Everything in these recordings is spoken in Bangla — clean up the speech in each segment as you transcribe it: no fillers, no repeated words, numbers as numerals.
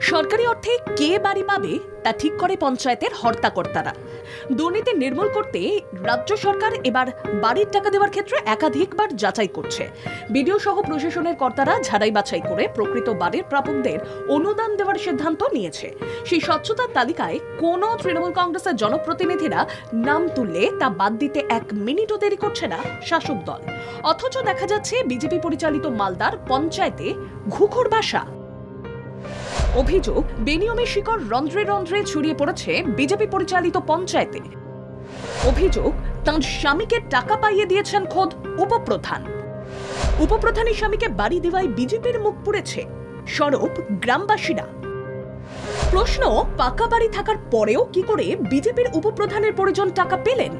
সরকারি অর্থে কে বাড়ি পাবে তা ঠিক করে পঞ্চায়েতের হর্তাকর্তারা। দুর্নীতি নির্মূল করতে রাজ্য সরকার এবার বাড়ির টাকা দেওয়ার ক্ষেত্রে একাধিকবার যাচাই করছে। বিডিও সহ প্রশাসনের কর্তারা ঝাড়াই বাছাই করে প্রকৃত বাড়ির প্রাপকদের অনুদান দেওয়ার সিদ্ধান্ত নিয়েছে। সেই স্বচ্ছতার তালিকায় কোনো তৃণমূল কংগ্রেসের জনপ্রতিনিধিরা নাম তুললে তা বাদ দিতে এক মিনিটও দেরি করছে না শাসক দল। অথচ দেখা যাচ্ছে বিজেপি পরিচালিত মালদার পঞ্চায়েতে ঘুঘুর বাসা। অভিযোগ, বেনিয়মের শিকড় রন্ধ্রে রন্ধ্রে ছড়িয়ে পড়েছে বিজেপি পরিচালিত পঞ্চায়েতে। অভিযোগ, তাঁর স্বামীকে টাকা পাইয়ে দিয়েছেন খোদ উপপ্রধান। উপপ্রধানের স্বামীকে বাড়ি দেওয়ায় বিজেপির মুখ পুড়েছে সরব গ্রামবাসীরা। প্রশ্ন, পাকা বাড়ি থাকার পরেও কি করে বিজেপির উপপ্রধানের পরিজন টাকা পেলেন?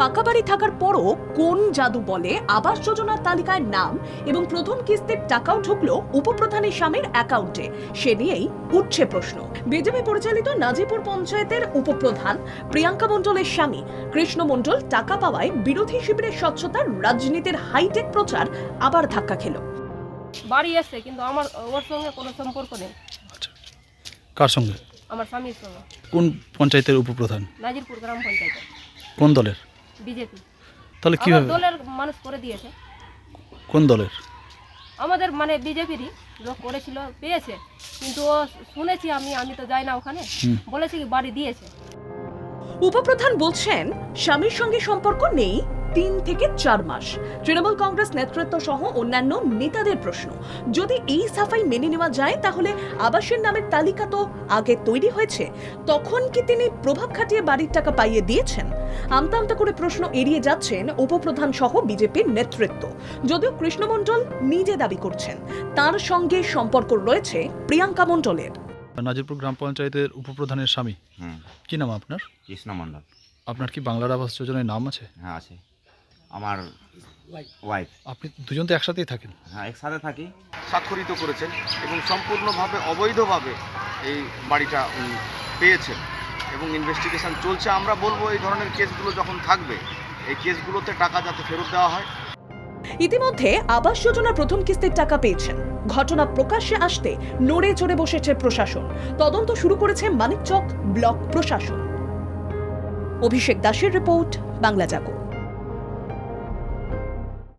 পাকা বাড়ি থাকার পরও কোন জাদু বলে আবাস যোজনার তালিকায় নাম এবং প্রথম কিস্তির টাকাও ঢুকলো উপপ্রধানের স্বামীর অ্যাকাউন্টে? সে নিয়েই উঠছে প্রশ্ন। বিজেপি পরিচালিত নাজিপুর পঞ্চায়েতের উপপ্রধান প্রিয়াঙ্কা মণ্ডলের স্বামী কৃষ্ণ মণ্ডল টাকা পাওয়ায় বিরোধী শিবিরের স্বচ্ছতার রাজনীতির হাইটেক প্রচার আবার ধাক্কা খেল। বাড়ি এসছে কিন্তু আমার ওর সঙ্গে কোনো সম্পর্ক নেই। আচ্ছা, কার সঙ্গে? আমার স্বামীর সঙ্গে। কোন পঞ্চায়েতের উপপ্রধান? নাজিরপুর গ্রাম পঞ্চায়েত। কোন দলের? বিজেপি। তাহলে কিভাবে দলের মানুষ করে দিয়েছে? কোন দলের? আমাদের মানে বিজেপিরই লোক করেছিল, পেয়েছে, কিন্তু ও শুনেছি আমি তো যাই না ওখানে, বলেছে কি বাড়ি দিয়েছে। উপপ্রধান বলছেন স্বামীর সঙ্গে সম্পর্ক নেই 3 থেকে 4 মাস। তৃণমূল কংগ্রেস নেতৃত্ব সহ অন্যান্য নেতাদের প্রশ্ন, যদি এই সাফাই মেনে নেওয়া যায় তাহলে আবাসের নামের তালিকা তো আগে তৈরি হয়েছে, তখন কি তিনি প্রভাব খাটিয়ে বাড়ির টাকা পাইয়ে দিয়েছেন? আমতা আমতা করে প্রশ্ন এড়িয়ে যাচ্ছেন উপপ্রধান সহ বিজেপির নেতৃত্ব। যদিও কৃষ্ণ মণ্ডল নিজে দাবি করছেন তার সঙ্গে সম্পর্ক রয়েছে প্রিয়াঙ্কা মণ্ডলের। নাজিরপুর গ্রাম পঞ্চায়েতের উপপ্রধানের স্বামী, কি নাম আপনার? কৃষ্ণ মণ্ডল। আপনার কি বাংলার আবাস যোজনায় নাম আছে? হ্যাঁ আছে, আমার ওয়াইফ। আপনি দুজন তো একসাথেই থাকেন? হ্যাঁ, একসাথে থাকি। স্বাক্ষরিত করেছেন এবং সম্পূর্ণভাবে অবৈধভাবে এই বাড়িটা উনি পেয়েছেন এবং ইনভেস্টিগেশন চলছে। আমরা বলবো এই ধরনের কেসগুলো যখন থাকবে, এই কেসগুলোতে টাকা যাতে ফেরত দেওয়া হয়। ইতিমধ্যে আবাস যোজনা প্রথম কিস্তির টাকা পেয়েছেন। ঘটনা প্রকাশ্যে আসতে নড়ে চড়ে বসেছে প্রশাসন। তদন্ত শুরু করেছে মানিকচক ব্লক প্রশাসন। অভিষেক দাসের রিপোর্ট, বাংলা জাগো।